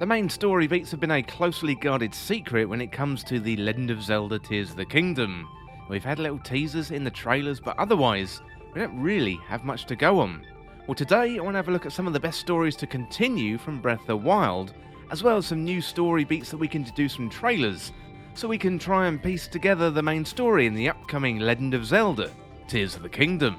The main story beats have been a closely guarded secret when it comes to the Legend of Zelda Tears of the Kingdom. We've had little teasers in the trailers, but otherwise, we don't really have much to go on. Well, today I want to have a look at some of the best stories to continue from Breath of the Wild, as well as some new story beats that we can deduce from trailers, so we can try and piece together the main story in the upcoming Legend of Zelda Tears of the Kingdom.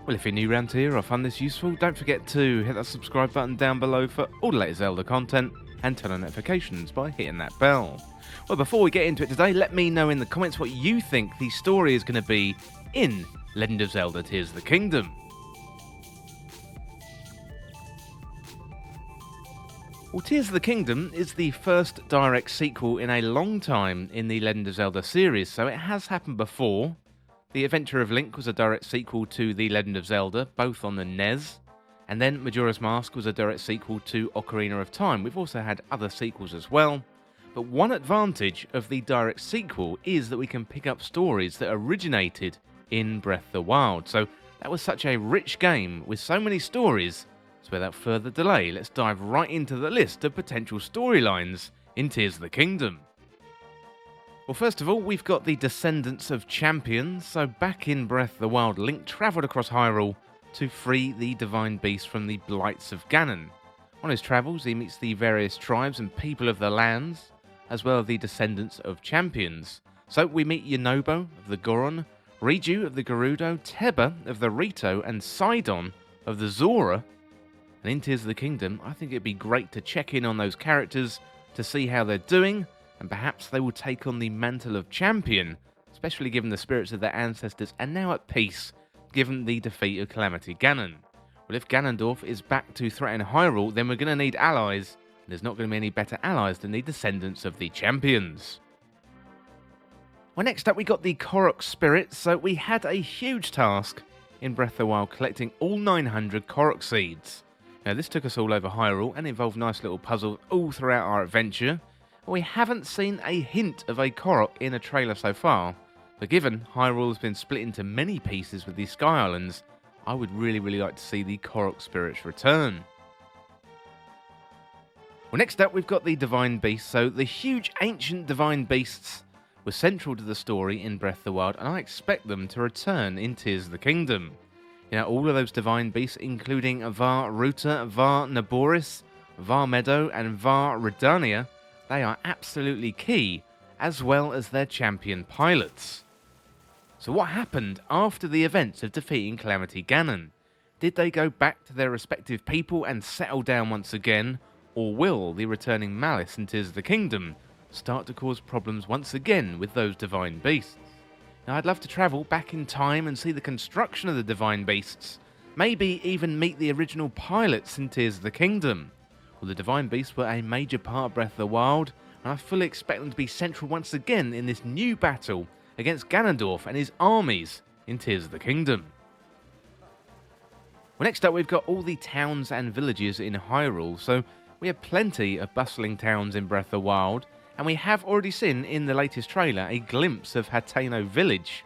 Well, if you're new around here or find this useful, don't forget to hit that subscribe button down below for all the latest Zelda content, and turn on notifications by hitting that bell. Well, before we get into it today, let me know in the comments what you think the story is going to be in Legend of Zelda Tears of the Kingdom. Well, Tears of the Kingdom is the first direct sequel in a long time in the Legend of Zelda series, so it has happened before. The Adventure of Link was a direct sequel to The Legend of Zelda, both on the NES, and then Majora's Mask was a direct sequel to Ocarina of Time. We've also had other sequels as well, but one advantage of the direct sequel is that we can pick up stories that originated in Breath of the Wild. So that was such a rich game with so many stories, so without further delay, let's dive right into the list of potential storylines in Tears of the Kingdom. Well, first of all, we've got the Descendants of Champions. So back in Breath of the Wild, Link travelled across Hyrule to free the Divine Beast from the Blights of Ganon. On his travels, he meets the various tribes and people of the lands, as well as the Descendants of Champions. So we meet Yunobo of the Goron, Riju of the Gerudo, Teba of the Rito, and Sidon of the Zora. And in Tears of the Kingdom, I think it'd be great to check in on those characters to see how they're doing, and perhaps they will take on the mantle of champion, especially given the spirits of their ancestors are now at peace, given the defeat of Calamity Ganon. Well, if Ganondorf is back to threaten Hyrule, then we're going to need allies. There's not going to be any better allies than the Descendants of the Champions. Well, next up we got the Korok Spirit. So we had a huge task in Breath of the Wild collecting all 900 Korok Seeds. Now this took us all over Hyrule and involved nice little puzzles all throughout our adventure. We haven't seen a hint of a Korok in a trailer so far, but given Hyrule has been split into many pieces with the Sky Islands, I would really like to see the Korok Spirits return. Well, next up we've got the Divine Beasts. So the huge ancient Divine Beasts were central to the story in Breath of the Wild, and I expect them to return in Tears of the Kingdom. You know, all of those Divine Beasts, including Var Ruta, Var Naboris, Var Meadow, and Var Redania, they are absolutely key, as well as their champion pilots. So what happened after the events of defeating Calamity Ganon? Did they go back to their respective people and settle down once again, or will the returning malice in Tears of the Kingdom start to cause problems once again with those Divine Beasts? Now, I'd love to travel back in time and see the construction of the Divine Beasts, maybe even meet the original pilots in Tears of the Kingdom. Well, the Divine Beasts were a major part of Breath of the Wild, and I fully expect them to be central once again in this new battle against Ganondorf and his armies in Tears of the Kingdom. Well, next up we've got all the towns and villages in Hyrule. So we have plenty of bustling towns in Breath of the Wild, and we have already seen in the latest trailer a glimpse of Hateno Village.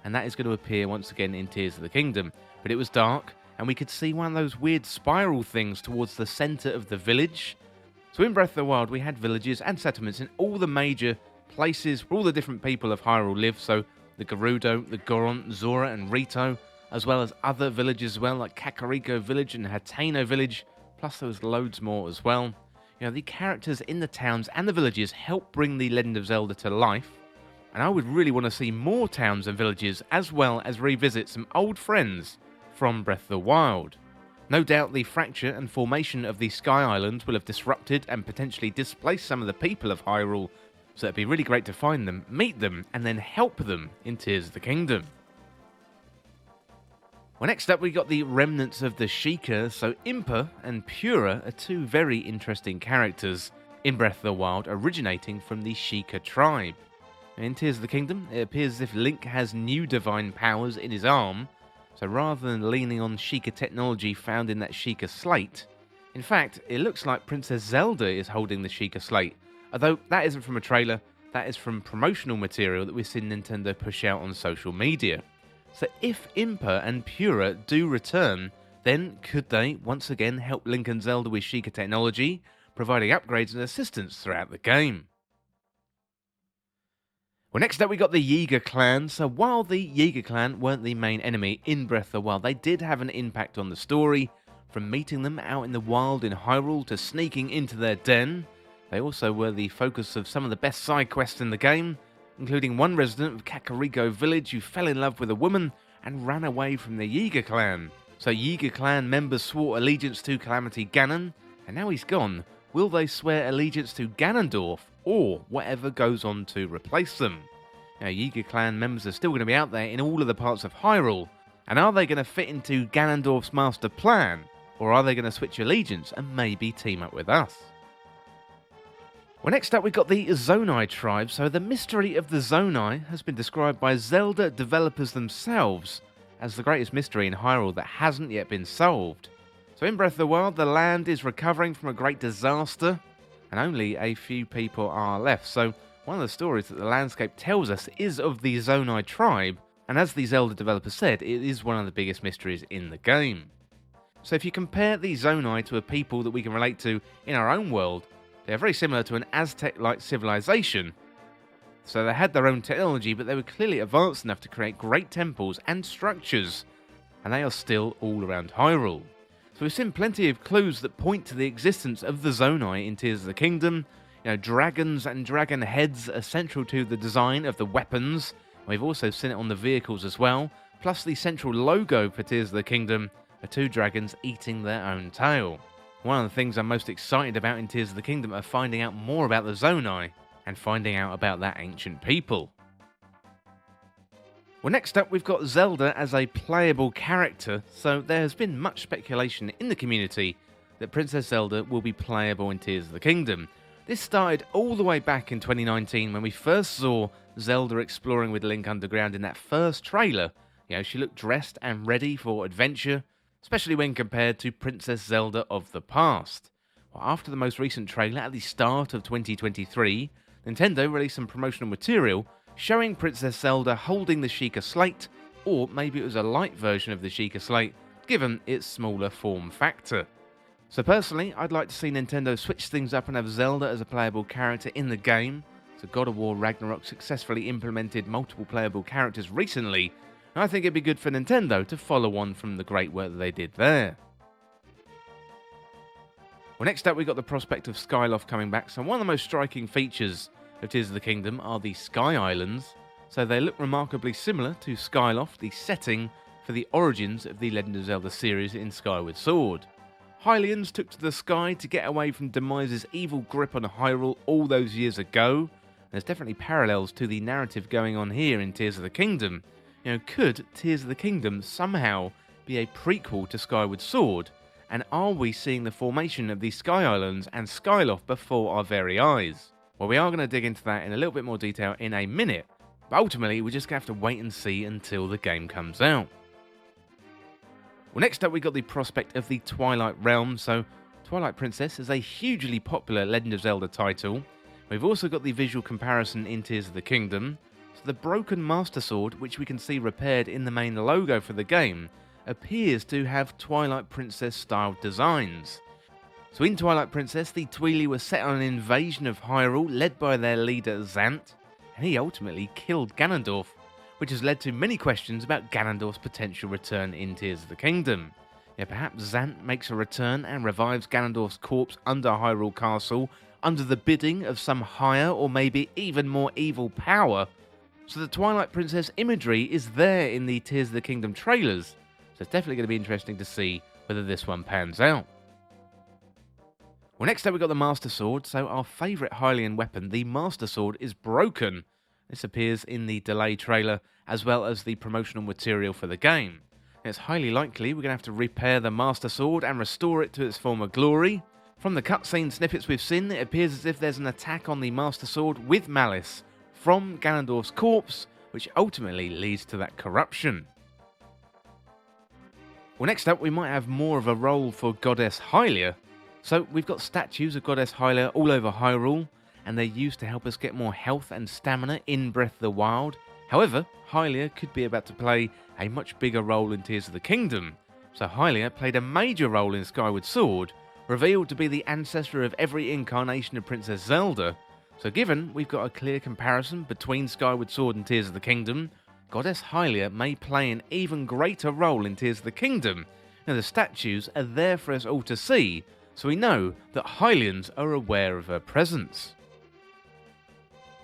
And that is going to appear once again in Tears of the Kingdom, but it was dark, and we could see one of those weird spiral things towards the centre of the village. So in Breath of the Wild we had villages and settlements in all the major places where all the different people of Hyrule live, so the Gerudo, the Goron, Zora and Rito, as well as other villages as well, like Kakariko Village and Hateno Village, plus there was loads more as well. You know, the characters in the towns and the villages help bring the Legend of Zelda to life, and I would really want to see more towns and villages, as well as revisit some old friends from Breath of the Wild. No doubt the fracture and formation of the Sky Islands will have disrupted and potentially displaced some of the people of Hyrule, so it'd be really great to find them, meet them, and then help them in Tears of the Kingdom. Well, next up we got the Remnants of the Sheikah. So Impa and Pura are two very interesting characters in Breath of the Wild, originating from the Sheikah tribe. In Tears of the Kingdom, it appears as if Link has new divine powers in his arm, so rather than leaning on Sheikah technology found in that Sheikah slate, in fact, it looks like Princess Zelda is holding the Sheikah slate, although that isn't from a trailer, that is from promotional material that we've seen Nintendo push out on social media. So if Impa and Pura do return, then could they once again help Link and Zelda with Sheikah technology, providing upgrades and assistance throughout the game? Well, next up we got the Jiga Clan. So while the Jiga Clan weren't the main enemy in Breath of the Wild, they did have an impact on the story. From meeting them out in the wild in Hyrule to sneaking into their den, they also were the focus of some of the best side quests in the game, including one resident of Kakariko village who fell in love with a woman and ran away from the Jiga Clan. So Jiga Clan members swore allegiance to Calamity Ganon, and now he's gone. Will they swear allegiance to Ganondorf, or whatever goes on to replace them? Now, Jiga Clan members are still going to be out there in all of the parts of Hyrule, and are they going to fit into Ganondorf's master plan, or are they going to switch allegiance and maybe team up with us? Well, next up we've got the Zonai Tribe. So the mystery of the Zonai has been described by Zelda developers themselves as the greatest mystery in Hyrule that hasn't yet been solved. So in Breath of the Wild, the land is recovering from a great disaster, and only a few people are left. So one of the stories that the landscape tells us is of the Zonai Tribe, and as the Zelda developer said, it is one of the biggest mysteries in the game. So if you compare the Zonai to a people that we can relate to in our own world, they are very similar to an Aztec-like civilization. So they had their own technology, but they were clearly advanced enough to create great temples and structures, and they are still all around Hyrule. So we've seen plenty of clues that point to the existence of the Zonai in Tears of the Kingdom. Dragons and dragon heads are central to the design of the weapons. We've also seen it on the vehicles as well. Plus the central logo for Tears of the Kingdom are two dragons eating their own tail. One of the things I'm most excited about in Tears of the Kingdom are finding out more about the Zonai and finding out about that ancient people. Well, next up we've got Zelda as a playable character, so there has been much speculation in the community that Princess Zelda will be playable in Tears of the Kingdom. This started all the way back in 2019 when we first saw Zelda exploring with Link underground in that first trailer. She looked dressed and ready for adventure, especially when compared to Princess Zelda of the past. Well, after the most recent trailer at the start of 2023, Nintendo released some promotional material showing Princess Zelda holding the Sheikah Slate, or maybe it was a light version of the Sheikah Slate, given its smaller form factor. So personally, I'd like to see Nintendo switch things up and have Zelda as a playable character in the game. So God of War Ragnarok successfully implemented multiple playable characters recently, and I think it'd be good for Nintendo to follow on from the great work that they did there. Well, next up we've got the prospect of Skyloft coming back, so one of the most striking features of Tears of the Kingdom are the Sky Islands, so they look remarkably similar to Skyloft, the setting for the origins of the Legend of Zelda series in Skyward Sword. Hylians took to the sky to get away from Demise's evil grip on Hyrule all those years ago. There's definitely parallels to the narrative going on here in Tears of the Kingdom. Could Tears of the Kingdom somehow be a prequel to Skyward Sword? And are we seeing the formation of the Sky Islands and Skyloft before our very eyes? Well, we are going to dig into that in a little bit more detail in a minute, but ultimately we're just going to have to wait and see until the game comes out. Well, next up we got the prospect of the Twilight Realm. So Twilight Princess is a hugely popular Legend of Zelda title. We've also got the visual comparison in Tears of the Kingdom. So the broken Master Sword, which we can see repaired in the main logo for the game, appears to have Twilight Princess style designs. So in Twilight Princess, the Tweely were set on an invasion of Hyrule led by their leader Zant, and he ultimately killed Ganondorf, which has led to many questions about Ganondorf's potential return in Tears of the Kingdom. Perhaps Zant makes a return and revives Ganondorf's corpse under Hyrule Castle under the bidding of some higher or maybe even more evil power. So the Twilight Princess imagery is there in the Tears of the Kingdom trailers, so it's definitely going to be interesting to see whether this one pans out. Well, next up we've got the Master Sword. So our favourite Hylian weapon, the Master Sword, is broken. This appears in the delay trailer as well as the promotional material for the game. It's highly likely we're going to have to repair the Master Sword and restore it to its former glory. From the cutscene snippets we've seen, it appears as if there's an attack on the Master Sword with malice from Ganondorf's corpse, which ultimately leads to that corruption. Well, next up we might have more of a role for Goddess Hylia. So we've got statues of Goddess Hylia all over Hyrule, and they're used to help us get more health and stamina in Breath of the Wild. However, Hylia could be about to play a much bigger role in Tears of the Kingdom. So Hylia played a major role in Skyward Sword, revealed to be the ancestor of every incarnation of Princess Zelda. So given we've got a clear comparison between Skyward Sword and Tears of the Kingdom, Goddess Hylia may play an even greater role in Tears of the Kingdom. Now the statues are there for us all to see, so we know that Hylians are aware of her presence.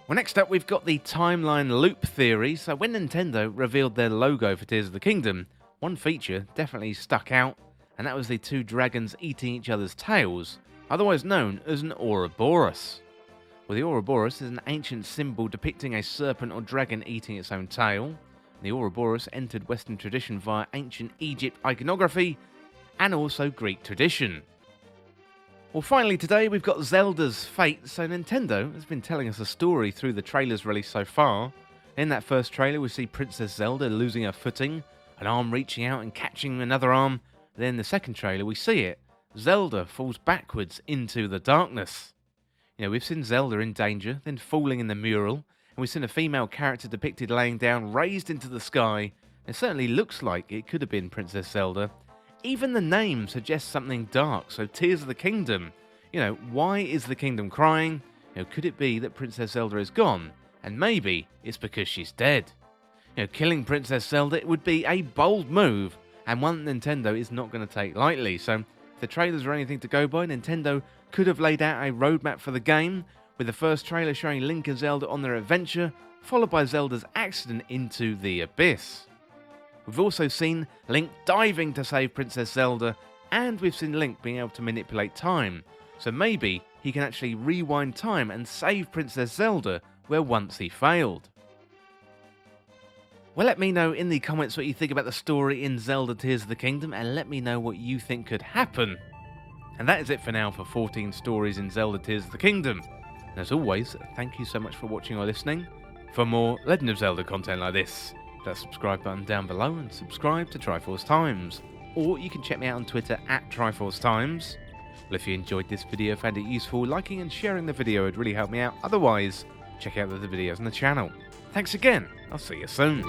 Well, next up we've got the timeline loop theory. So when Nintendo revealed their logo for Tears of the Kingdom, one feature definitely stuck out, and that was the two dragons eating each other's tails, otherwise known as an Ouroboros. Well, the Ouroboros is an ancient symbol depicting a serpent or dragon eating its own tail. The Ouroboros entered Western tradition via ancient Egypt iconography and also Greek tradition. Well, finally today we've got Zelda's Fate. So Nintendo has been telling us a story through the trailers released so far. In that first trailer we see Princess Zelda losing her footing, an arm reaching out and catching another arm. Then in the second trailer we see it. Zelda falls backwards into the darkness. You know, we've seen Zelda in danger, then falling in the mural, and we've seen a female character depicted laying down, raised into the sky. It certainly looks like it could have been Princess Zelda. Even the name suggests something dark, so Tears of the Kingdom. You know, why is the kingdom crying? You know, could it be that Princess Zelda is gone? And maybe it's because she's dead. You know, killing Princess Zelda it would be a bold move, and one Nintendo is not going to take lightly. So, if the trailers are anything to go by, Nintendo could have laid out a roadmap for the game, with the first trailer showing Link and Zelda on their adventure, followed by Zelda's accident into the abyss. We've also seen Link diving to save Princess Zelda, and we've seen Link being able to manipulate time, so maybe he can actually rewind time and save Princess Zelda where once he failed. Well, let me know in the comments what you think about the story in Zelda Tears of the Kingdom, and let me know what you think could happen. And that is it for now for 14 stories in Zelda Tears of the Kingdom. And as always, thank you so much for watching or listening. For more Legend of Zelda content like this, hit that subscribe button down below and subscribe to Triforce Times. Or you can check me out on Twitter at Triforce Times. Well, if you enjoyed this video, found it useful, liking and sharing the video would really help me out. Otherwise, check out the other videos on the channel. Thanks again, I'll see you soon.